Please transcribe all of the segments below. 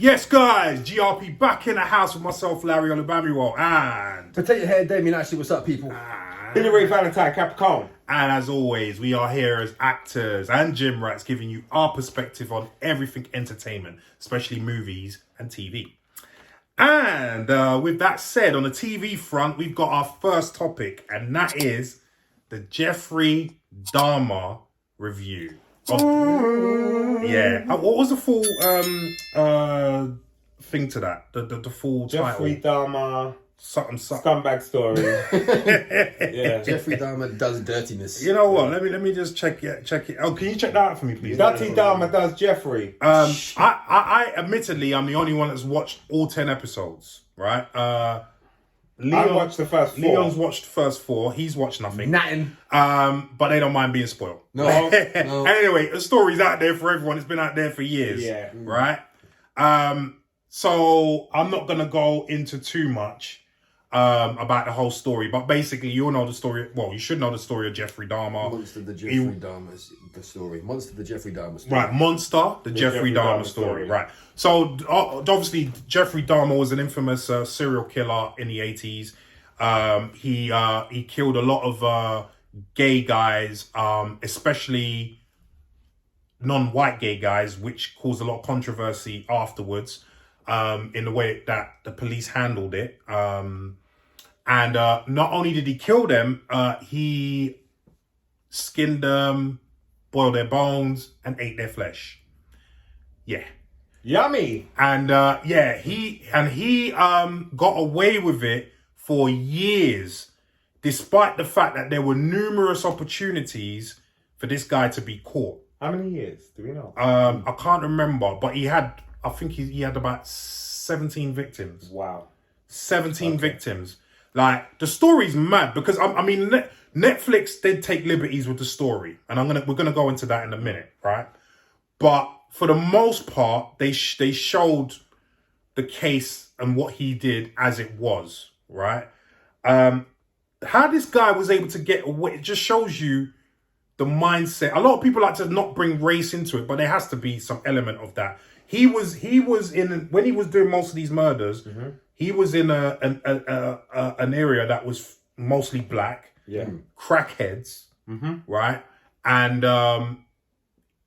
Yes, guys, GRP back in the house with myself, Larry Olubamiwo, and Potato Head Damien. Actually, what's up, people? Billy Ray Valentine, Capricorn. And as always, we are here as actors and gym rats giving you our perspective on everything entertainment, especially movies and TV. And with that said, on the TV front, we've got our first topic, and that is the Jeffrey Dahmer review. Yeah. What was the full thing to that? The full Jeffrey title? Dahmer. Something. Scumbag story. Yeah. Jeffrey Dahmer does dirtiness. You know what? Let me just check it. Oh, can you check that out for me, please? Dirty Dahmer does Jeffrey. I admittedly, I'm the only one that's watched all 10 episodes. Right? Leon, I watched the first 4. Leon's watched the first 4. He's watched nothing. Nothing. But they don't mind being spoiled. No. Anyway, the story's out there for everyone. It's been out there for years. Yeah. Right? So I'm not gonna go into too much about the whole story, but basically you all know the story. Well, you should know the story of Jeffrey Dahmer. Monster the Jeffrey Dahmer story. Monster the Jeffrey Dahmer story. Right, Monster, the Jeffrey Dahmer story. Right. So obviously Jeffrey Dahmer was an infamous serial killer in the 80s. He killed a lot of gay guys, especially non-white gay guys, which caused a lot of controversy afterwards in the way that the police handled it. And not only did he kill them, he skinned them, boiled their bones, and ate their flesh. Yeah. Yummy. And he got away with it for years, despite the fact that there were numerous opportunities for this guy to be caught. How many years? Do we know? I can't remember, but I think he had about 17 victims. Wow. 17 victims. Like, the story's mad because I mean Netflix did take liberties with the story, and we're gonna go into that in a minute, right? But for the most part, they showed the case and what he did as it was, right? How this guy was able to get away, it just shows you the mindset. A lot of people like to not bring race into it, but there has to be some element of that. He was in, when he was doing most of these murders, he was in an area that was mostly black, crackheads, right? And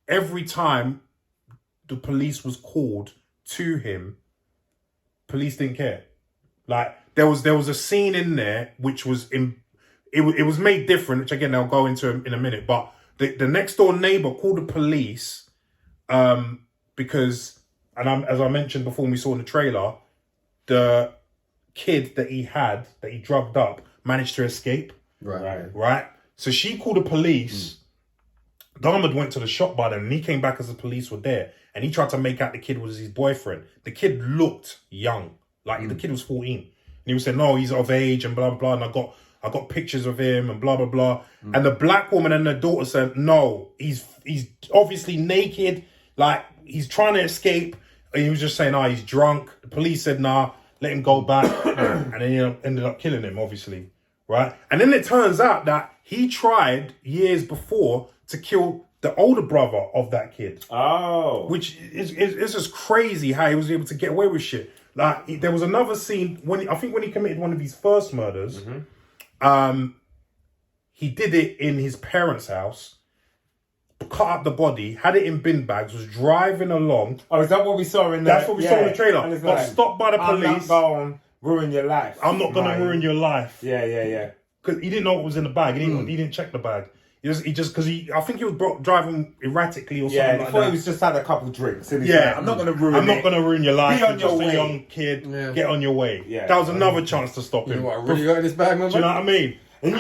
every time the police was called to him, police didn't care. Like there was a scene in there which was it was made different, which again I'll go into in a minute. But the next door neighbor called the police because, as I mentioned before when we saw in the trailer, the kid that he drugged up managed to escape. Right. So she called the police. Dahmer went to the shop by then, and he came back as the police were there, and he tried to make out the kid was his boyfriend. The kid looked young, like the kid was 14, and he was saying, "No, he's of age," and blah blah. And I got pictures of him and blah blah blah. And the black woman and the daughter said, "No, he's obviously naked, like he's trying to escape." And he was just saying, "He's drunk." The police said, "Nah, let him go back," and then he ended up killing him, obviously, right? And then it turns out that he tried years before to kill the older brother of that kid. Oh. Which is just crazy how he was able to get away with shit. Like, there was another scene when he committed one of his first murders. He did it in his parents' house, cut up the body, had it in bin bags, was driving along. Oh, is that what we saw in the... That's what we saw in the trailer. Got stopped by the police. I'm not going to ruin your life. I'm not going to ruin your life. Yeah. Because he didn't know what was in the bag. He didn't check the bag. I think he was driving erratically or something like that. Yeah, before he was just had a couple drinks. And I'm not going to ruin I'm not going to ruin your life. Be on You're your just way. a young kid. Yeah. Get on your way. Yeah. That was another chance to stop him. You know what I really got in this bag, man? Do you know what I mean? And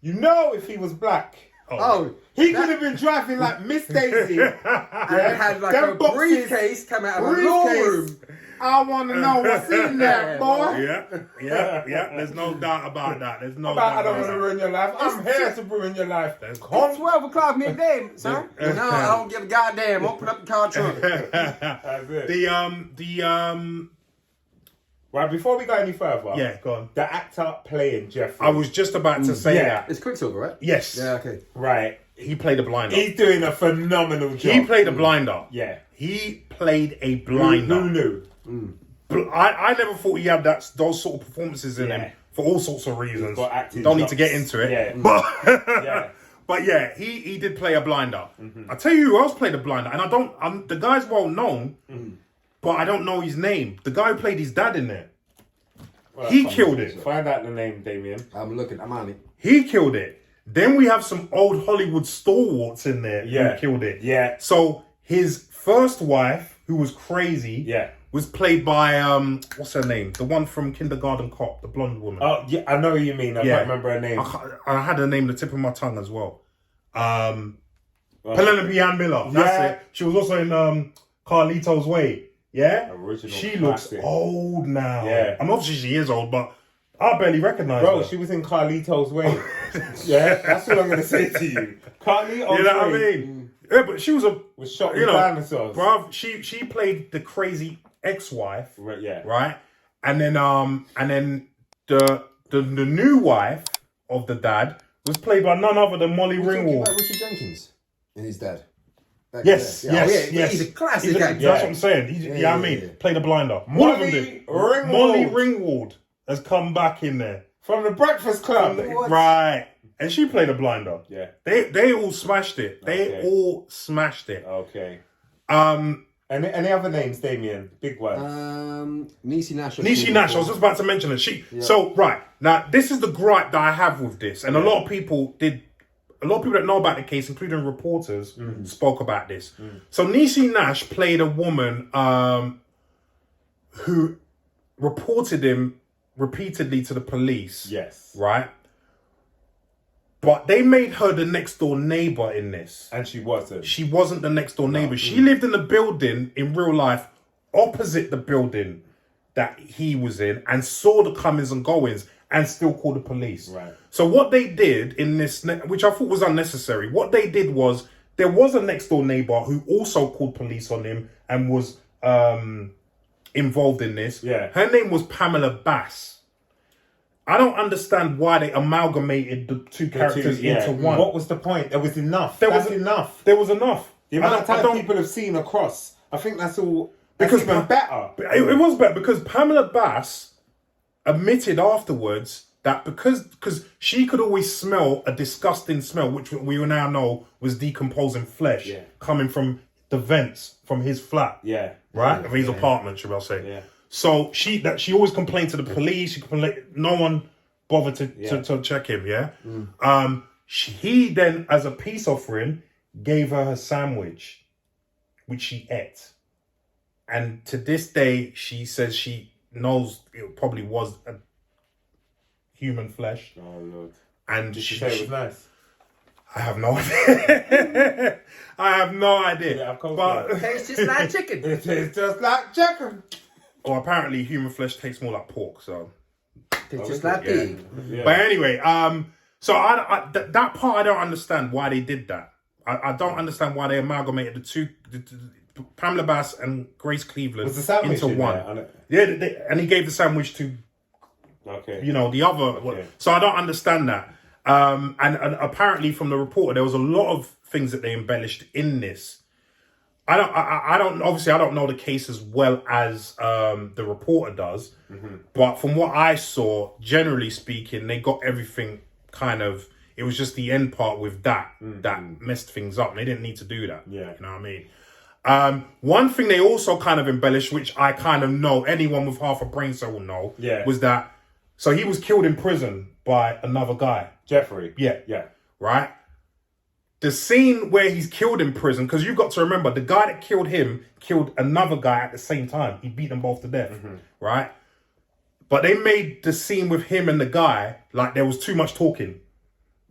you know if he was black. Oh, he could have been driving like Miss Daisy. and had like Them a boxes, briefcase come out of a law room. I want to know what's in there, boy. Yeah. There's no doubt about that. There's no But doubt I don't want to ruin your life. I'm here to ruin your life. It's 12 o'clock midday, sir. No, I don't give a goddamn. Open up the car trunk. That's it. Right, before we go any further. Yeah, go on. The actor playing Jeffrey. I was just about to say that. It's Quicksilver, right? Yes. Yeah, okay. Right. He played a blinder. He's doing a phenomenal job. He played a blinder. Yeah. He played a blinder. Who knew? I never thought he had those sort of performances in him for all sorts of reasons. Don't need to get into it. Yeah. But yeah, he did play a blinder. I tell you who else played a blinder, and the guy's well known, but I don't know his name. The guy who played his dad in there. Well, he killed it. Find out the name, Damien. I'm on it. He killed it. Then we have some old Hollywood stalwarts in there who killed it. Yeah. So his first wife, who was crazy, was played by what's her name? The one from Kindergarten Cop, the blonde woman. Oh yeah, I know what you mean. I can't remember her name. I had her name on the tip of my tongue as well. Penelope Ann Miller. That's it. She was also in Carlito's Way. Yeah? Original she classic. looks old now. Yeah. I'm obviously she is old, but I barely recognize her. Bro, she was in Carlito's Way. Yeah, that's what I'm going to say to you. Carlito's Way. You know what I mean? Yeah, but she was shot with dinosaurs. Bruv, she played the crazy ex-wife. Right, yeah. Right? And then the new wife of the dad was played by none other than Molly Ringwald. Richard Jenkins and his dad. Yes. He's a classic actor. That's what I'm saying. Played a blinder. Molly Ringwald has come back in there. From the Breakfast Club. Right. And she played a blinder. Yeah. They all smashed it. They all smashed it. Okay. Any other names, Damien? Big one. Niecy Nash. Niecy Nash. I was just about to mention her. So right now, this is the gripe that I have with this, and a lot of people that know about the case, including reporters, spoke about this. So Niecy Nash played a woman who reported him repeatedly to the police. Yes. Right? But they made her the next door neighbor in this. And she wasn't. She wasn't the next door neighbor. She lived in the building in real life opposite the building that he was in and saw the comings and goings and still called the police. Right. So what they did in this, which I thought was unnecessary, what they did was there was a next door neighbor who also called police on him and was involved in this. Yeah. Her name was Pamela Bass. I don't understand why they amalgamated the two characters into one. What was the point? There was enough. There was enough. The amount of time people have seen across, I think that's all. Because better. It was better because Pamela Bass admitted afterwards that because she could always smell a disgusting smell, which we now know was decomposing flesh coming from the vents from his flat. Yeah. Right? Of his apartment, should I say. Yeah. So she always complained to the police. No one bothered to check him. Yeah. He then, as a peace offering, gave her a sandwich, which she ate. And to this day, she says she knows it probably was a human flesh. Oh Lord! And did she say it was nice? I have no idea. Yeah, of course. But tastes just like chicken. It tastes just like chicken. Or apparently human flesh tastes more like pork, so it's just like pig. Yeah. But anyway, so that part I don't understand why they did that. I don't understand why they amalgamated the two, Pamela Bass and Grace Cleveland, was the sandwich into one. And he gave the sandwich to the other. Okay. So I don't understand that. And apparently from the reporter, there was a lot of things that they embellished in this. I don't know the case as well as the reporter does, but from what I saw, generally speaking, they got everything kind of. It was just the end part with that messed things up. And they didn't need to do that. Yeah, you know what I mean. One thing they also kind of embellished, which I kind of know, anyone with half a brain cell will know, was that. So he was killed in prison by another guy, Jeffrey. Yeah. Right. The scene where he's killed in prison, because you've got to remember, the guy that killed him killed another guy at the same time. He beat them both to death, right? But they made the scene with him and the guy like there was too much talking.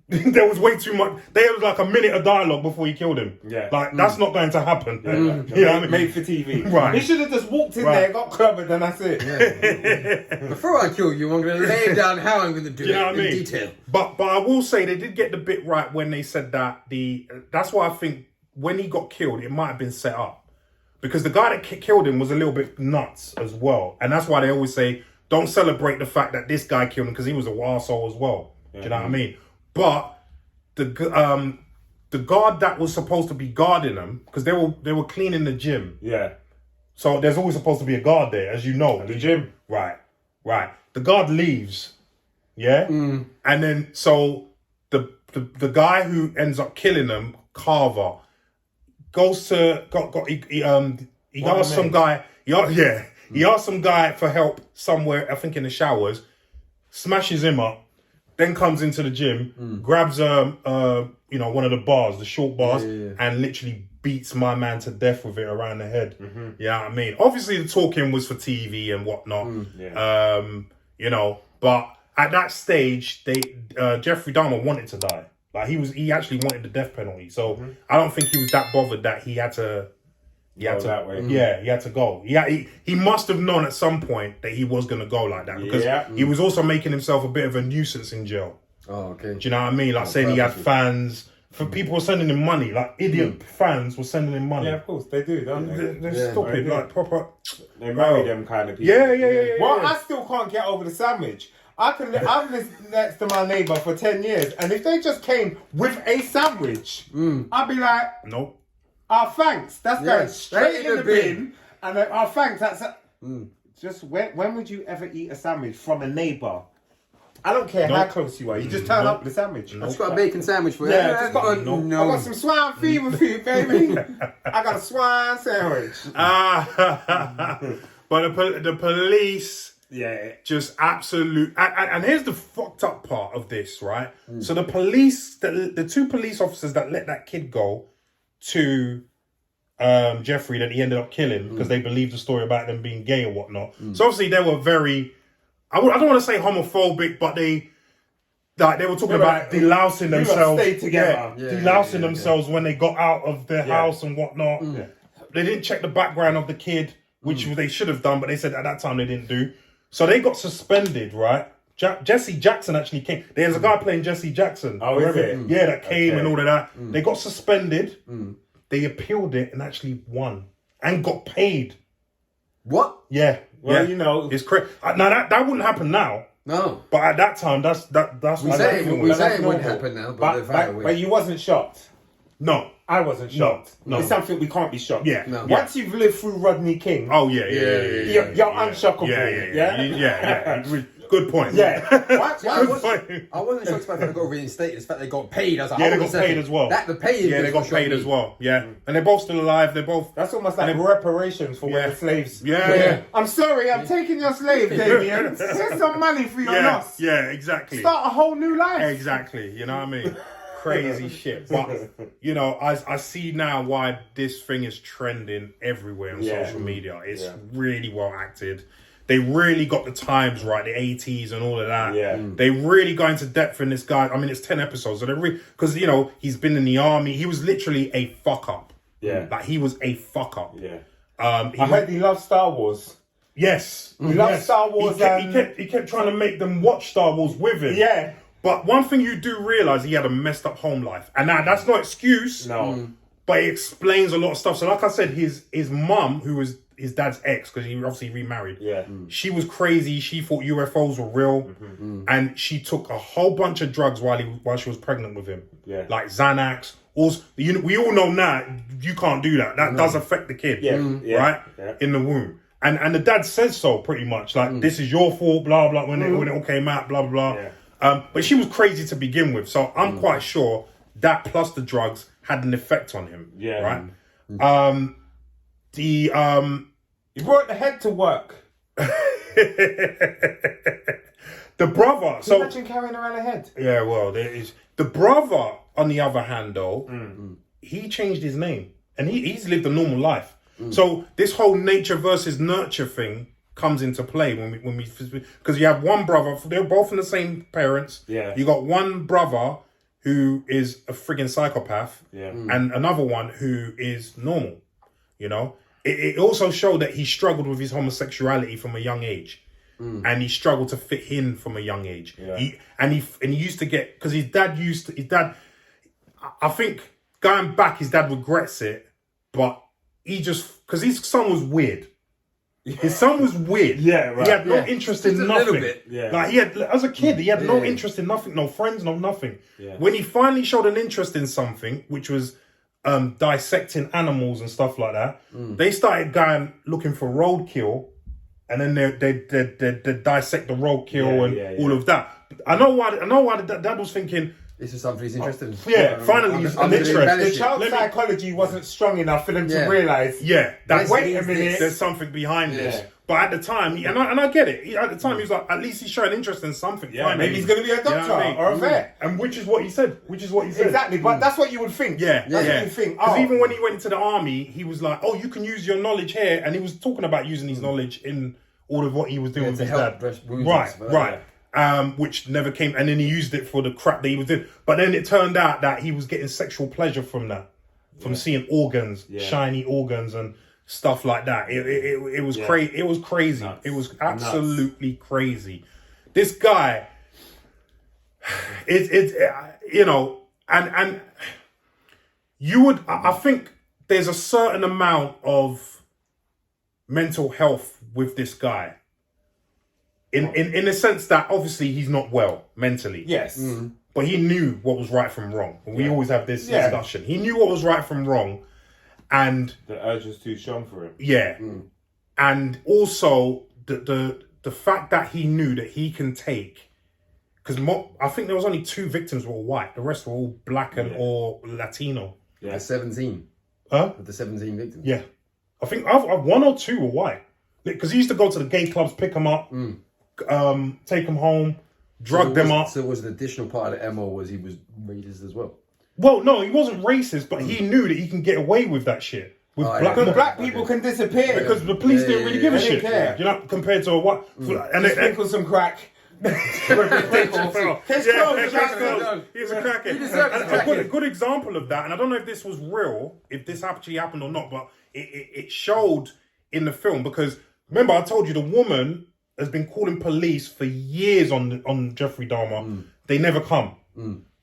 There was way too much. There was like a minute of dialogue before he killed him. Yeah. Like, that's not going to happen. Yeah, you know what I mean? Made for TV. Right. He should have just walked in there, got clobbered, and that's it. Yeah. Before I kill you, I'm going to lay down how I'm going to do it in detail. But I will say they did get the bit right when they said that that's why I think when he got killed, it might have been set up. Because the guy that killed him was a little bit nuts as well. And that's why they always say, don't celebrate the fact that this guy killed him because he was a arsehole as well. Do you know what I mean? But the guard that was supposed to be guarding them, because they were cleaning the gym. Yeah. So there's always supposed to be a guard there, as you know. At the gym. Right. The guard leaves. Yeah? And then, so the guy who ends up killing them, Carver, goes to, he asked some guy, he asked some guy for help somewhere, I think in the showers, smashes him up, then comes into the gym, grabs one of the bars, the short bars, and literally beats my man to death with it around the head. Yeah, I mean, obviously the talking was for TV and whatnot. But at that stage, Jeffrey Dahmer wanted to die. Like he actually wanted the death penalty. So I don't think he was that bothered that he had to. He had to that way. Yeah, he had to go. He must have known at some point that he was going to go like that because he was also making himself a bit of a nuisance in jail. Oh, okay. Do you know what I mean? Like saying he had fans. For people were sending him money, like idiot fans were sending him money. Yeah, of course they do, don't they? They're stupid, like proper. They marry them kind of people. Yeah. Well, I still can't get over the sandwich. I've lived next to my neighbour for 10 years, and if they just came with a sandwich, I'd be like, nope. Thanks. That's going straight in the bin. And then, thanks. That's just when would you ever eat a sandwich from a neighbour? I don't care how close you are. You just turn up with a sandwich. I just got a bacon sandwich for you. Yeah, I got some swine fever for you, baby. I got a swine sandwich. But the police, just absolute. And here's the fucked up part of this, right? So the police, the two police officers that let that kid go to Jeffrey that he ended up killing because they believed the story about them being gay or whatnot. So obviously they were very. I don't want to say homophobic, but they were talking about delousing themselves. Stay together. Delousing themselves when they got out of their house and whatnot. They didn't check the background of the kid, which they should have done, but they said at that time they didn't do. So they got suspended, right? Jesse Jackson actually came. There's a guy playing Jesse Jackson. Oh, is it? Yeah, that came and all of that. They got suspended. They appealed it and actually won and got paid. What? Yeah. Well, you know, it's crazy. Now that wouldn't happen now. No. But at that time, that's we say it wouldn't happen now. But you wasn't shocked. No, I wasn't shocked. No. It's something we can't be shocked. Yeah. No. Once you've lived through Rodney King. Oh yeah. You're unshockable. Yeah. Good point. Yeah. I wasn't shocked about they got reinstated. The fact they got paid. I was like, they got paid as well. That the pay. Yeah, they got paid as well. Yeah, and they're both still alive. They're both. That's almost like reparations for when the slaves. Yeah. I'm sorry, I'm taking your slave, Damien. Here's some money for your loss. Yeah, exactly. Start a whole new life. Exactly. You know what I mean? Crazy shit. But you know, I see now why this thing is trending everywhere on social media. It's really well acted. They really got the times right, the 80s and all of that. Yeah. They really go into depth in this guy. I mean, it's 10 episodes. So they're because, you know, he's been in the army. He was literally a fuck up. Yeah. Like, he was a fuck up. Yeah. I heard he loved Star Wars. Yes. He loved Star Wars. He kept trying to make them watch Star Wars with him. Yeah. But one thing you do realise, he had a messed up home life. And now, that's no excuse. No. But it explains a lot of stuff. So like I said, his mum, who was his dad's ex, because he obviously remarried. Yeah. She was crazy. She thought UFOs were real, and she took a whole bunch of drugs while she was pregnant with him. Yeah. Like Xanax. Also, we all know now you can't do that. That does affect the kid. Right in the womb. And the dad says so pretty much. Like this is your fault. Blah blah. When it all came out. Blah blah. Yeah. But she was crazy to begin with. So I'm quite sure that plus the drugs had an effect on him. Yeah. Right. You brought the head to work. The brother. So imagine carrying around a head. Yeah, well, there is the brother. On the other hand, though, he changed his name and he's lived a normal life. So this whole nature versus nurture thing comes into play when we because you have one brother. They're both from the same parents. Yeah. You got one brother who is a friggin' psychopath. Yeah. And another one who is normal. You know. It also showed that he struggled with his homosexuality from a young age, and he struggled to fit in from a young age. Yeah. He used to get because his dad. I think going back, his dad regrets it, but he just because his son was weird. His son was weird. Yeah, right. He had no interest in Just a nothing. little bit. Yeah. Like he had, as a kid, he had no interest in nothing, no friends, no nothing. Yeah. When he finally showed an interest in something, which was dissecting animals and stuff like that, they started going looking for roadkill, and then they dissect the roadkill and all of that. I know why the dad was thinking. This is something he's interested in. Yeah, finally he's an interest. The child psychology wasn't strong enough for them to realise. Yeah, that's wait a minute. There's something behind this. But at the time, and I get it. At the time, he was like, at least he's showing interest in something. Yeah, maybe he's going to be a doctor or a vet. And which is what he said. Exactly, but that's what you would think. Yeah. That's what you think. Because even when he went into the army, he was like, oh, you can use your knowledge here. And he was talking about using his knowledge in all of what he was doing with his dad. Right. Which never came, and then he used it for the crap that he was doing. But then it turned out that he was getting sexual pleasure from that, from seeing organs, shiny organs and stuff like that. It was crazy. It was crazy. Nuts. It was absolutely crazy. This guy, and you would. I think there's a certain amount of mental health with this guy. In the sense that obviously he's not well mentally. Yes. But he knew what was right from wrong. We always have this discussion. He knew what was right from wrong. And the urge was too strong for him. Yeah. And also the fact that he knew that he can take, because I think there was only 2 victims were white. The rest were all black and or Latino. Yeah. 17. Huh? The 17 victims. Yeah. I think I've 1 or 2 were white. Because he used to go to the gay clubs, pick them up, take them home, drug them up. So it was an additional part of the MO was he was racist as well? Well, no, he wasn't racist, but he knew that he can get away with that shit. With black people can disappear. Because the police didn't really give a shit. Care. You know, compared to a white... And they sprinkle some crack. He's a crackhead. A good example of that, and I don't know if this was real, if this actually happened or not, but it showed in the film, because remember I told you the woman has been calling police for years on Jeffrey Dahmer. They never come.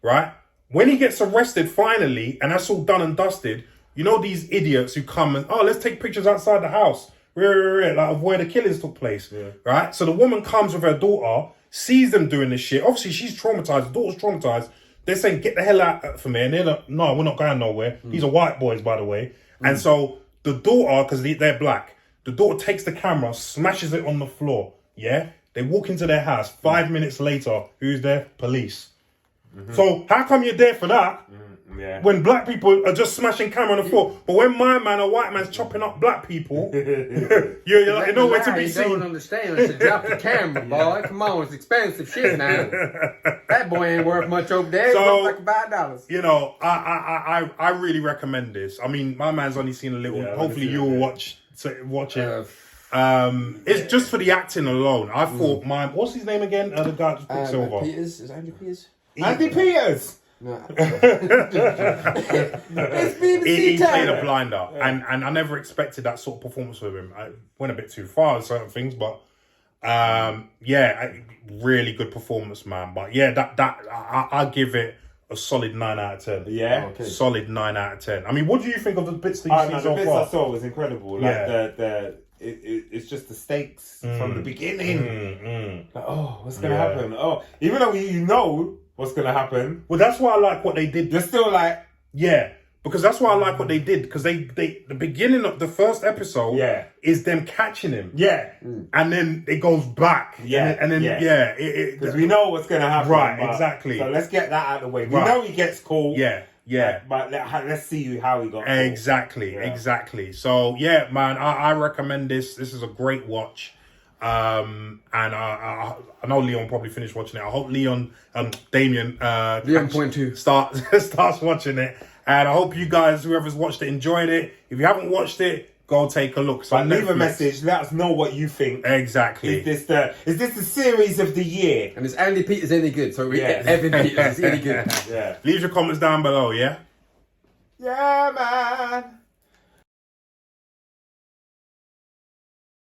Right? When he gets arrested finally, and that's all done and dusted, you know these idiots who come and, let's take pictures outside the house, like of where the killings took place. Right? So the woman comes with her daughter, sees them doing this shit. Obviously she's traumatized, the daughter's traumatized. They're saying, get the hell out from here. And they're like, no, we're not going nowhere. These are white boys, by the way. And so the daughter, because they're black, the daughter takes the camera, smashes it on the floor. Yeah? They walk into their house. 5 minutes later, who's there? Police. So how come you're there for that? When black people are just smashing camera on the floor, but when my man, a white man's chopping up black people, you're like, nowhere to be seen. You don't understand. I should drop the camera, boy. Come on, it's expensive shit now. That boy ain't worth much over there. So, like $5. You know, I really recommend this. I mean, my man's only seen a little. Hopefully, you'll watch it. It's just for the acting alone. I thought what's his name again? The guy just Quicksilver. Peters? Is it Andy Peters? Andy Peters. No. He played a blinder, and I never expected that sort of performance with him. I went a bit too far with certain things, but really good performance, man. But yeah, I give it a solid 9 out of 10. Yeah, okay. Solid 9 out of 10. I mean, what do you think of the bits that you've seen so far? The bits I saw was incredible. Like it's just the stakes from the beginning. Like, what's gonna happen? Even though you know what's gonna happen. Well, that's why I like what they did. You're still like, because that's why I like what they did. Because the beginning of the first episode is them catching him. And then it goes back. And then because we know what's gonna happen. Right, exactly. So let's get that out of the way. We know he gets caught. But let's see how he got caught. Exactly. So yeah, man, I recommend this. This is a great watch. And I know Leon probably finished watching it. I hope Damien Leon.2 starts watching it, and I hope you guys, whoever's watched it, enjoyed it. If you haven't watched it, go take a look. But leave a message. Let us know what you think. Exactly. Is this the series of the year? And is Andy Peters any good? So Evan Peters is any good? Leave your comments down below. Yeah, man.